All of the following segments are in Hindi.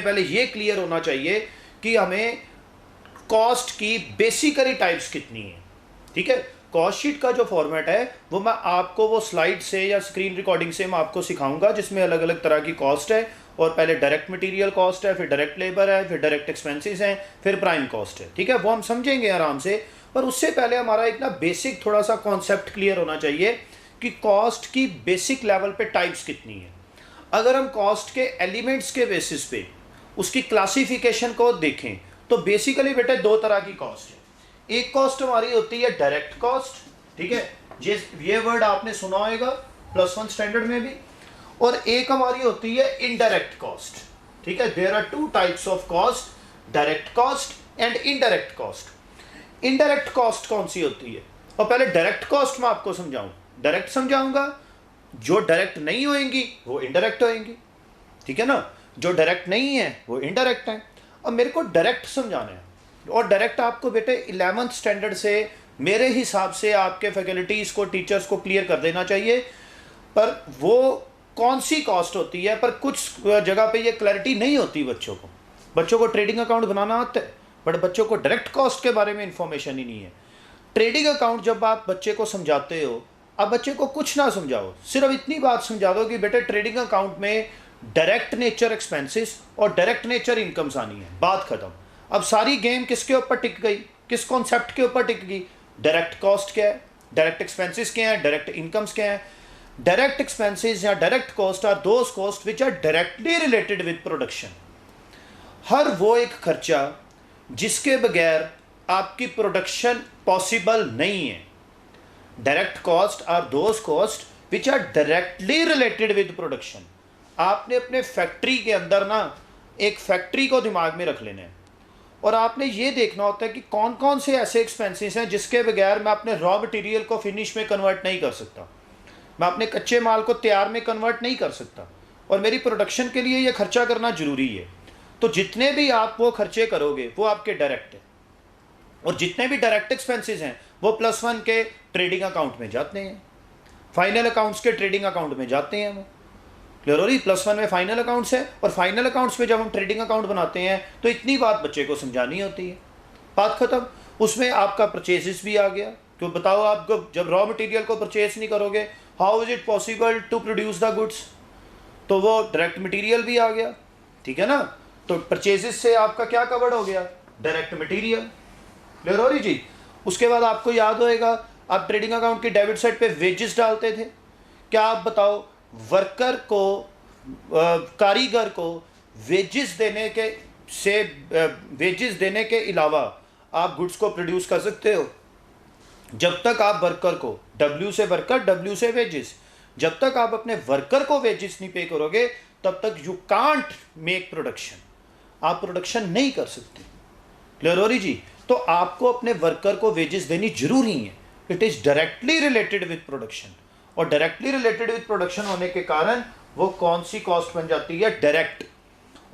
हमें पहले ये क्लियर होना चाहिए कि हमें कॉस्ट की बेसिकली टाइप्स कितनी है। ठीक है, कॉस्ट शीट का जो फॉर्मेट है वो मैं आपको वो स्लाइड से या स्क्रीन रिकॉर्डिंग से मैं आपको सिखाऊंगा, जिसमें अलग अलग तरह की कॉस्ट है। और पहले डायरेक्ट मटेरियल कॉस्ट है, फिर डायरेक्ट लेबर है, फिर डायरेक्ट एक्सपेंसेस हैं, फिर प्राइम कॉस्ट है। ठीक है, वो हम समझेंगे आराम से। पर उससे पहले हमारा एक ना बेसिक थोड़ा सा कॉन्सेप्ट क्लियर होना चाहिए कि कॉस्ट की बेसिक लेवल पे टाइप्स कितनी है। अगर हम कॉस्ट के एलिमेंट्स के बेसिस पे उसकी क्लासिफिकेशन को देखें तो बेसिकली बेटे दो तरह की कॉस्ट है। एक कॉस्ट हमारी होती है डायरेक्ट कॉस्ट, ठीक है, ये वर्ड आपने सुना होगा +1 स्टैंडर्ड में भी। और एक हमारी होती है इनडायरेक्ट कॉस्ट। ठीक है, there are two types of cost, direct cost and indirect cost. Indirect cost कौन सी होती है? और पहले डायरेक्ट कॉस्ट मैं आपको समझाऊं, डायरेक्ट समझाऊंगा, जो डायरेक्ट नहीं होएंगी वो इनडायरेक्ट होएंगी। ठीक है ना, जो डायरेक्ट नहीं है वो इनडायरेक्ट है। अब मेरे को डायरेक्ट समझाना है, और डायरेक्ट आपको बेटे 11th स्टैंडर्ड से मेरे हिसाब से आपके फैकल्टीज़ को, टीचर्स को क्लियर कर देना चाहिए। पर वो कौन सी कॉस्ट होती है, पर कुछ जगह पे ये क्लैरिटी नहीं होती बच्चों को ट्रेडिंग अकाउंट बनाना आता है बट बच्चों को डायरेक्ट कॉस्ट के बारे में इंफॉर्मेशन ही नहीं है। ट्रेडिंग अकाउंट जब आप बच्चे को समझाते हो, अब बच्चे को कुछ ना समझाओ, सिर्फ इतनी बात समझा दो कि बेटे ट्रेडिंग अकाउंट में डायरेक्ट नेचर एक्सपेंसेस और डायरेक्ट नेचर इनकम्स आनी है, बात खत्म। अब सारी गेम किसके ऊपर टिक गई, किस कॉन्सेप्ट के ऊपर टिक गई? डायरेक्ट कॉस्ट क्या है, डायरेक्ट एक्सपेंसेस क्या है, डायरेक्ट इनकम्स क्या है। डायरेक्ट एक्सपेंसेस या direct cost are those cost which are directly related with production. हर वो एक खर्चा जिसके बगैर आपकी प्रोडक्शन पॉसिबल नहीं है। Direct cost are those cost which are directly related with production. आपने अपने फैक्ट्री के अंदर ना एक फैक्ट्री को दिमाग में रख लेना है, और आपने ये देखना होता है कि कौन कौन से ऐसे एक्सपेंसेस हैं जिसके बगैर मैं अपने रॉ मटेरियल को फिनिश में कन्वर्ट नहीं कर सकता, मैं अपने कच्चे माल को तैयार में कन्वर्ट नहीं कर सकता, और मेरी प्रोडक्शन के लिए ये खर्चा करना ज़रूरी है। तो जितने भी आप वो खर्चे करोगे वो आपके डायरेक्ट है, और जितने भी डायरेक्ट एक्सपेंसेस हैं वो +1 के ट्रेडिंग अकाउंट में जाते हैं, फाइनल अकाउंट्स के ट्रेडिंग अकाउंट में जाते हैं। वो क्लियर हो रही? +1 में फाइनल अकाउंट्स है, और फाइनल अकाउंट्स पे जब हम ट्रेडिंग अकाउंट बनाते हैं तो इतनी बात बच्चे को समझानी होती है, बात खत्म। उसमें आपका परचेजेस भी आ गया, क्यों बताओ, आपको जब रॉ मटेरियल को परचेज नहीं करोगे how is it possible to produce the goods? तो वो डायरेक्ट मटेरियल भी आ गया, ठीक है ना। तो परचेजेस से आपका क्या कवर्ड हो गया? Direct material. क्लियर हो रही जी? उसके बाद आपको याद होएगा आप ट्रेडिंग अकाउंट की डेबिट साइड पे वेजेस डालते थे। क्या आप बताओ, वर्कर को, कारीगर को वेजेस देने के अलावा आप गुड्स को प्रोड्यूस कर सकते हो? जब तक आप वर्कर को, W से वर्कर, W से वेजेस, जब तक आप अपने वर्कर को वेजेस नहीं पे करोगे तब तक यू कांट मेक प्रोडक्शन, आप प्रोडक्शन नहीं कर सकते। क्लियर हो रही जी? तो आपको अपने वर्कर को वेजेस देनी जरूरी है, it is directly related with production. और डायरेक्टली रिलेटेड विद प्रोडक्शन होने के कारण वो कौन सी कॉस्ट बन जाती है? डायरेक्ट।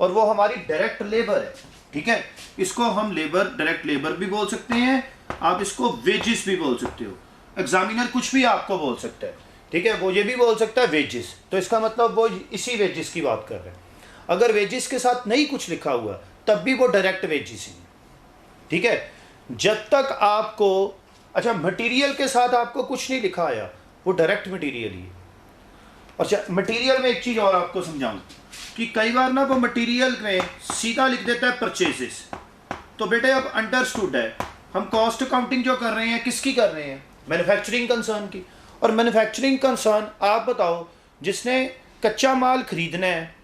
और वो हमारी डायरेक्ट लेबर है, ठीक है। इसको हम लेबर, डायरेक्ट लेबर भी बोल सकते हैं, आप इसको वेजेस भी बोल सकते हो। एग्जामिनर कुछ भी आपको बोल सकता है, ठीक है, वो ये भी बोल सकता है वेजेस, तो इसका मतलब वो इसी वेजेस की बात कर रहे हैं। अगर वेजेस के साथ नहीं कुछ लिखा हुआ तब भी वो डायरेक्ट वेजेस ही है, ठीक है। जब तक आपको, अच्छा, मटेरियल के साथ आपको कुछ नहीं लिखा आया वो डायरेक्ट मटेरियल ही है। अच्छा, मटेरियल में एक चीज़ और आपको समझाऊं कि कई बार ना वो मटेरियल में सीधा लिख देता है परचेजेस, तो बेटे अब अंडरस्टूड है, हम कॉस्ट अकाउंटिंग जो कर रहे हैं किसकी कर रहे हैं? मैन्युफैक्चरिंग कंसर्न की। और मैन्युफैक्चरिंग कंसर्न, आप बताओ, जिसने कच्चा माल खरीदना है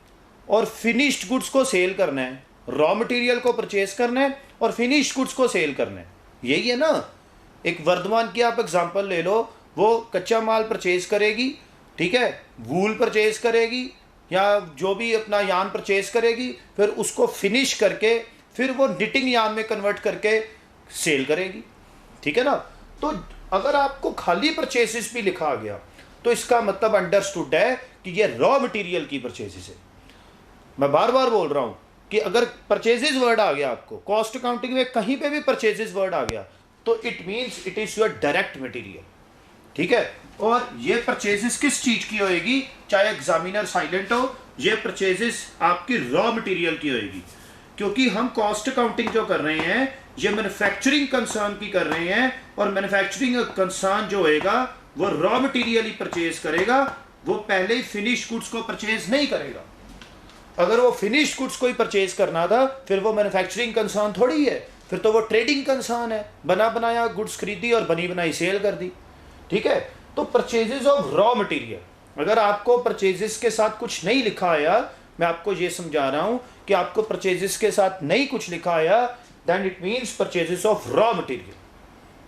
और फिनिश्ड गुड्स को सेल करना है, रॉ मटेरियल को परचेज करना है और फिनिश्ड गुड्स को सेल करना है, यही है ना। एक वर्धमान की आप एग्जांपल ले लो, वो कच्चा माल परचेज करेगी, ठीक है, वूल परचेज करेगी या जो भी अपना यान परचेज करेगी, फिर उसको फिनिश करके फिर वो निटिंग यान में कन्वर्ट करके सेल करेगी, ठीक है ना। तो अगर आपको खाली परचेसेस भी लिखा आ गया तो इसका मतलब अंडरस्टूड है कि ये रॉ मटेरियल की परचेसेस है। मैं बार बार बोल रहा हूँ कि अगर परचेजेस वर्ड आ गया आपको कॉस्ट अकाउंटिंग में, कहीं पे भी परचेजेस वर्ड आ गया तो it means it is your direct material, ठीक है। और ये परचेजेस किस चीज की होएगी? चाहे एग्जामिनर साइलेंट हो, ये परचेजेस आपकी रॉ मटेरियल की होगी, क्योंकि हम कॉस्ट अकाउंटिंग जो कर रहे हैं ये मैन्युफैक्चरिंग कंसर्न की कर रहे हैं, और मैन्युफैक्चरिंग कंसर्न जो होएगा वो रॉ मटेरियल ही परचेज करेगा, वो पहले ही फिनिश गुड्स को परचेज नहीं करेगा। अगर वो फिनिश गुड्स को ही परचेज करना था फिर वो मैन्युफैक्चरिंग कंसर्न थोड़ी है, फिर तो वो ट्रेडिंग कंसर्न है, बना बनाया गुड्स खरीदी और बनी बनाई सेल कर दी। ठीक है, तो परचेजेस ऑफ रॉ मटेरियल, अगर आपको परचेजेस के साथ कुछ नहीं लिखा आया, मैं आपको ये समझा रहा हूं कि आपको परचेजेस के साथ नहीं कुछ लिखा आया, then it means purchases of raw material.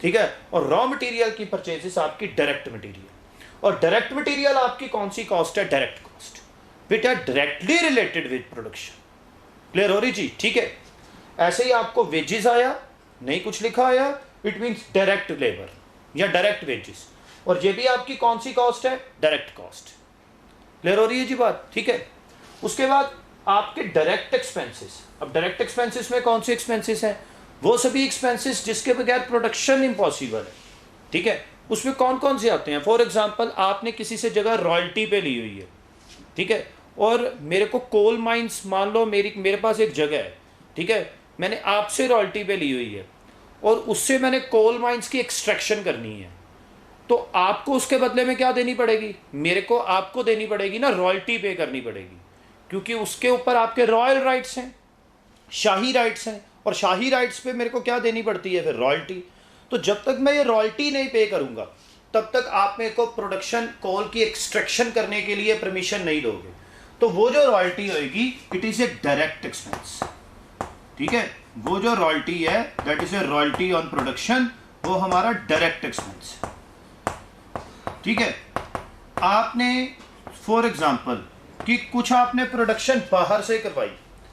ठीक है, और रॉ मटेरियल की परचेजेस आपकी डायरेक्ट मटेरियल, और डायरेक्ट मटेरियल आपकी कौन सी कॉस्ट है? Direct cost, which are directly related with production. Clear हो रही जी? ठीक है, ऐसे ही आपको वेजेस आया, नहीं कुछ लिखा आया, इट मींस डायरेक्ट लेबर या डायरेक्ट वेजेस, और ये भी आपकी कौन सी कॉस्ट है? Direct cost. क्लियर हो रही है जी बात? ठीक है, उसके बाद आपके डायरेक्ट एक्सपेंसेस। अब डायरेक्ट एक्सपेंसेस में कौन से एक्सपेंसेस हैं? वो सभी एक्सपेंसेस जिसके बगैर प्रोडक्शन इम्पॉसिबल है। ठीक है, उसमें कौन कौन से आते हैं? फॉर एग्जांपल, आपने किसी से जगह रॉयल्टी पे ली हुई है, ठीक है, और मेरे को कोल माइंस, मान लो मेरे पास एक जगह है, ठीक है, मैंने आपसे रॉयल्टी पे ली हुई है और उससे मैंने कोल माइंस की एक्सट्रैक्शन करनी है, तो आपको उसके बदले में क्या देनी पड़ेगी? मेरे को आपको देनी पड़ेगी ना, रॉयल्टी पे करनी पड़ेगी, क्योंकि उसके ऊपर आपके रॉयल राइट्स हैं, शाही राइट्स हैं, और शाही राइट्स पे मेरे को क्या देनी पड़ती है? फिर रॉयल्टी। तो जब तक मैं ये रॉयल्टी नहीं पे करूंगा तब तक आप मेरे को प्रोडक्शन कोल की एक्सट्रैक्शन करने के लिए परमिशन नहीं दोगे। तो वो जो रॉयल्टी होगी it is a direct expense. ठीक है, वो जो रॉयल्टी है that is a royalty on production, वो हमारा डायरेक्ट एक्सपेंस है। ठीक है, आपने फॉर एग्जांपल कि कुछ आपने प्रोडक्शन बाहर से करवाई,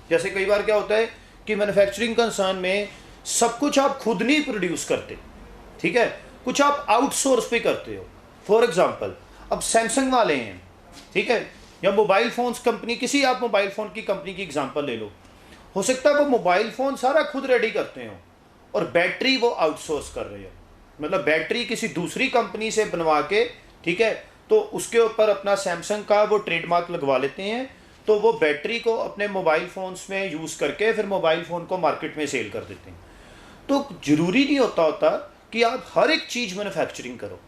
जैसे कई बार क्या होता है कि मैन्युफैक्चरिंग कंसर्न में सब कुछ आप खुद नहीं प्रोड्यूस करते, ठीक है, कुछ आप आउटसोर्स पे करते हो। फॉर एग्जांपल, अब सैमसंग वाले हैं, ठीक है, या मोबाइल फोन्स कंपनी, किसी आप मोबाइल फ़ोन की कंपनी की एग्जांपल ले लो, हो सकता है वो मोबाइल फ़ोन सारा खुद रेडी करते हो और बैटरी वो आउटसोर्स कर रहे हो, मतलब बैटरी किसी दूसरी कंपनी से बनवा के, ठीक है, तो उसके ऊपर अपना सैमसंग का वो ट्रेडमार्क लगवा लेते हैं, तो वो बैटरी को अपने मोबाइल फ़ोन्स में यूज़ करके फिर मोबाइल फ़ोन को मार्केट में सेल कर देते हैं। तो ज़रूरी नहीं होता कि आप हर एक चीज़ मैन्युफैक्चरिंग करो,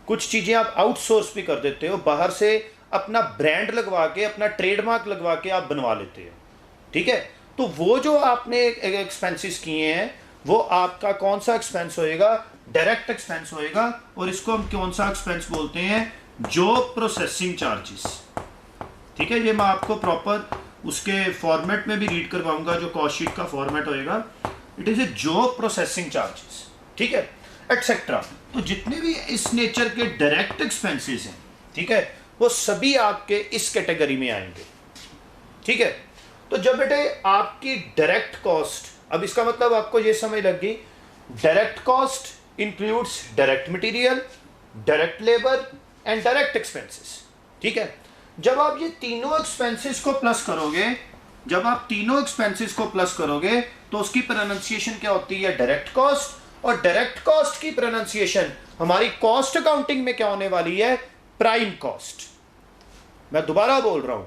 कुछ चीज़ें आप आउटसोर्स भी कर देते हो, बाहर से अपना ब्रांड लगवा के, अपना ट्रेडमार्क लगवा के आप बनवा लेते हो। ठीक है, तो वो जो आपने एक्सपेंसेस किए हैं वो आपका कौन सा एक्सपेंस होएगा? डायरेक्ट एक्सपेंस होएगा, और इसको हम कौन सा एक्सपेंस बोलते हैं? Job processing charges. ठीक है, ये मैं आपको प्रॉपर उसके फॉर्मेट में भी रीड करवाऊंगा, जो कॉस्ट शीट का फॉर्मेट होएगा। It is a job processing charges, ठीक है, एटसेट्रा। तो जितने भी इस नेचर के डायरेक्ट एक्सपेंसेस हैं, ठीक है, वो सभी आपके इस कैटेगरी में आएंगे। ठीक है, तो जब बेटे आपकी डायरेक्ट कॉस्ट, अब इसका मतलब आपको ये समझ लग गई, direct cost includes direct material, direct labour and direct expenses. ठीक है, जब आप ये तीनों एक्सपेंसेस को प्लस करोगे, जब आप तीनों एक्सपेंसेस को प्लस करोगे तो उसकी प्रोनाउंसिएशन क्या होती है? Direct cost. और डायरेक्ट कॉस्ट की प्रोनाउंसिएशन हमारी कॉस्ट अकाउंटिंग में क्या होने वाली है? Prime cost. मैं दोबारा बोल रहा हूं,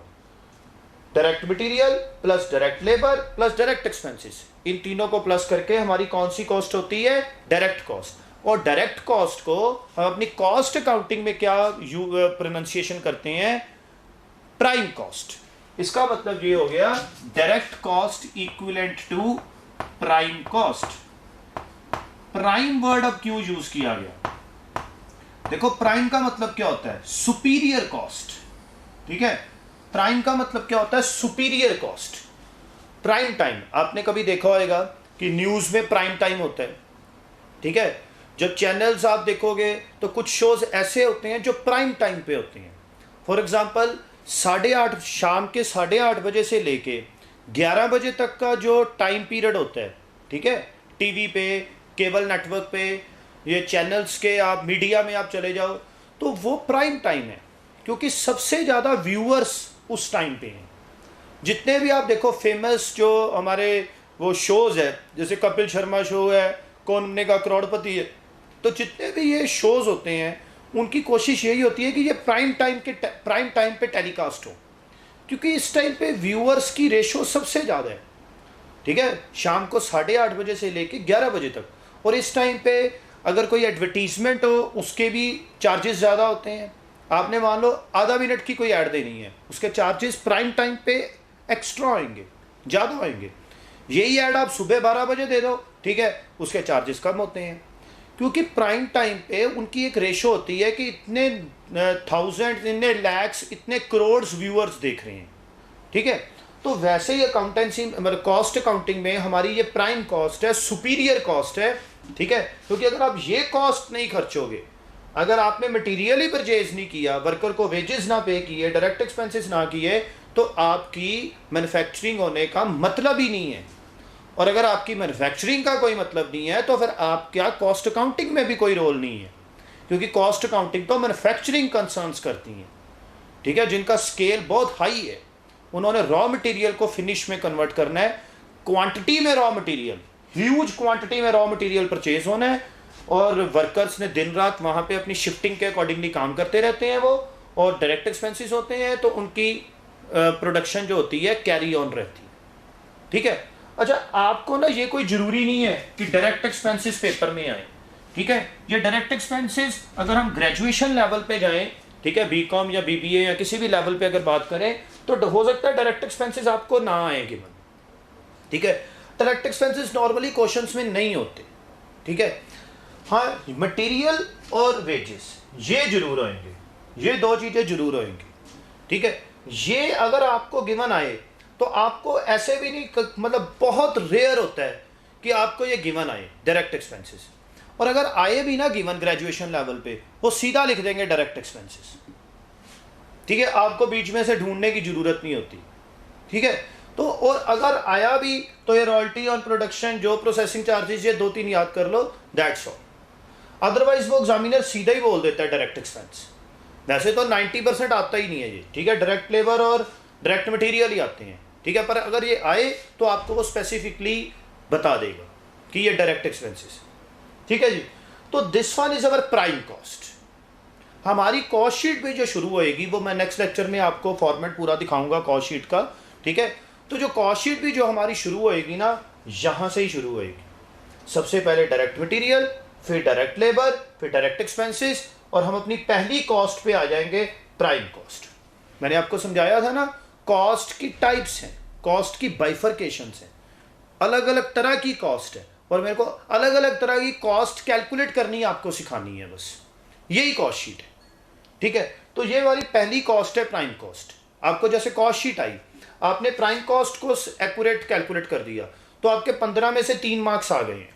direct material plus direct labour plus direct expenses, इन तीनों को प्लस करके हमारी कौन सी कॉस्ट होती है? Direct cost. और डायरेक्ट कॉस्ट को हम अपनी कॉस्ट अकाउंटिंग में क्या प्रोनाउंसिएशन करते हैं? Prime cost. इसका मतलब ये हो गया direct cost equivalent to prime cost. Prime word अब क्यों यूज किया गया? देखो, प्राइम का मतलब क्या होता है? Superior cost. ठीक है, प्राइम का मतलब क्या होता है? Superior cost. प्राइम टाइम आपने कभी देखा होगा कि न्यूज में प्राइम टाइम होता है, ठीक है, जब चैनल्स आप देखोगे तो कुछ शोज ऐसे होते हैं जो प्राइम टाइम पे होते हैं। फॉर एग्जांपल, 8:30 शाम के 8:30 बजे से लेके 11 बजे तक का जो टाइम पीरियड होता है, ठीक है, टीवी पे, केबल नेटवर्क पे, ये चैनल्स के आप मीडिया में आप चले जाओ, तो वो प्राइम टाइम है, क्योंकि सबसे ज़्यादा व्यूअर्स उस टाइम पे हैं। जितने भी आप देखो फेमस जो हमारे वो शोज़ है, जैसे कपिल शर्मा शो है, कौन बनेगा करोड़पति है, तो जितने भी ये शोज़ होते हैं उनकी कोशिश यही होती है कि ये प्राइम टाइम पे टेलीकास्ट हो, क्योंकि इस टाइम पे व्यूअर्स की रेशो सबसे ज़्यादा है, ठीक है, शाम को 8:30 बजे से लेके 11 बजे तक। और इस टाइम पे अगर कोई एडवर्टीजमेंट हो उसके भी चार्जेस ज़्यादा होते हैं। आपने मान लो आधा मिनट की कोई ऐड देनी है, उसके चार्जेस प्राइम टाइम पे एक्स्ट्रा आएंगे, ज़्यादा आएंगे। यही ऐड आप सुबह 12 बजे दे दो, ठीक है, उसके चार्जेस कम होते हैं, क्योंकि प्राइम टाइम पे उनकी एक रेशो होती है कि इतने थाउजेंड, इतने लैक्स, इतने करोड़ व्यूअर्स देख रहे हैं, ठीक है। तो वैसे ही अकाउंटेंसी मतलब कॉस्ट अकाउंटिंग में हमारी ये प्राइम कॉस्ट है, सुपीरियर कॉस्ट है, ठीक है। क्योंकि अगर आप ये कॉस्ट नहीं खर्चोगे, अगर आपने मटेरियल ही परचेज नहीं किया, वर्कर को वेजेस ना पे किए, डायरेक्ट एक्सपेंसेस ना किए, तो आपकी मैन्युफैक्चरिंग होने का मतलब ही नहीं है। और अगर आपकी मैन्युफैक्चरिंग का कोई मतलब नहीं है तो फिर आप क्या, कॉस्ट अकाउंटिंग में भी कोई रोल नहीं है, क्योंकि कॉस्ट अकाउंटिंग तो मैन्युफैक्चरिंग कंसर्न्स करती हैं, ठीक है, जिनका स्केल बहुत हाई है। उन्होंने रॉ मटेरियल को फिनिश में कन्वर्ट करना है, क्वांटिटी में रॉ मटेरियल, ह्यूज क्वांटिटी में रॉ मटेरियल परचेज होना है, और वर्कर्स ने दिन रात वहाँ पे अपनी शिफ्टिंग के अकॉर्डिंगली काम करते रहते हैं वो, और डायरेक्ट एक्सपेंसेस होते हैं, तो उनकी प्रोडक्शन जो होती है कैरी ऑन रहती है, ठीक है। अच्छा, आपको ना ये कोई ज़रूरी नहीं है कि डायरेक्ट एक्सपेंसेस पेपर में आए, ठीक है। ये डायरेक्ट एक्सपेंसेस अगर हम ग्रेजुएशन लेवल पे जाएं, ठीक है, बीकॉम या बीबीए या किसी भी लेवल पे अगर बात करें, तो हो सकता है डायरेक्ट एक्सपेंसेस आपको ना आए गिवन, ठीक है। डायरेक्ट एक्सपेंसेस नॉर्मली क्वेश्चंस में नहीं होते, ठीक है। हाँ, मटेरियल और वेजेस ये जरूर आएंगे, ये दो चीज़ें जरूर आएंगी, ठीक है। ये अगर आपको गिवन आए तो आपको ऐसे भी नहीं, मतलब बहुत रेयर होता है कि आपको ये गिवन आए डायरेक्ट एक्सपेंसेस, और अगर आए भी ना गिवन ग्रेजुएशन लेवल पे, वो सीधा लिख देंगे डायरेक्ट एक्सपेंसेस, ठीक है, आपको बीच में से ढूंढने की जरूरत नहीं होती, ठीक है। तो और अगर आया भी तो ये रॉयल्टी ऑन प्रोडक्शन, जो प्रोसेसिंग चार्जेस, ये 2-3 याद कर लो, दैट्स ऑल। अदरवाइज वो एग्जामिनर सीधा ही बोल देता है डायरेक्ट एक्सपेंस। वैसे तो 90% आता ही नहीं है ये, ठीक है, डायरेक्ट लेबर और डायरेक्ट मटेरियल ही आते हैं, ठीक है, पर अगर ये आए तो आपको वो स्पेसिफिकली बता देगा कि ये डायरेक्ट एक्सपेंसेस, ठीक है जी। तो this one is our prime cost. हमारी कॉस्ट शीट भी जो शुरू होएगी, वो मैं नेक्स्ट लेक्चर में आपको फॉर्मेट पूरा दिखाऊंगा कॉस्ट शीट का, ठीक है। तो जो कॉस्ट शीट भी जो हमारी शुरू होएगी ना, यहाँ से ही शुरू होएगी। सबसे पहले डायरेक्ट मटेरियल, फिर डायरेक्ट लेबर, फिर डायरेक्ट एक्सपेंसेस, और हम अपनी पहली कॉस्ट पे आ जाएंगे, प्राइम कॉस्ट। मैंने आपको समझाया था ना, कॉस्ट की टाइप्स हैं, कॉस्ट की बाइफर्केशंस हैं, अलग अलग तरह की कॉस्ट है, और मेरे को अलग अलग तरह की कॉस्ट कैलकुलेट करनी आपको सिखानी है, बस यही कॉस्ट शीट है, ठीक है। तो ये वाली पहली कॉस्ट है प्राइम कॉस्ट। आपको जैसे कॉस्ट शीट आई, आपने प्राइम कॉस्ट को एक्यूरेट कैलकुलेट कर दिया, तो आपके 15 में से 3 मार्क्स आ गए हैं,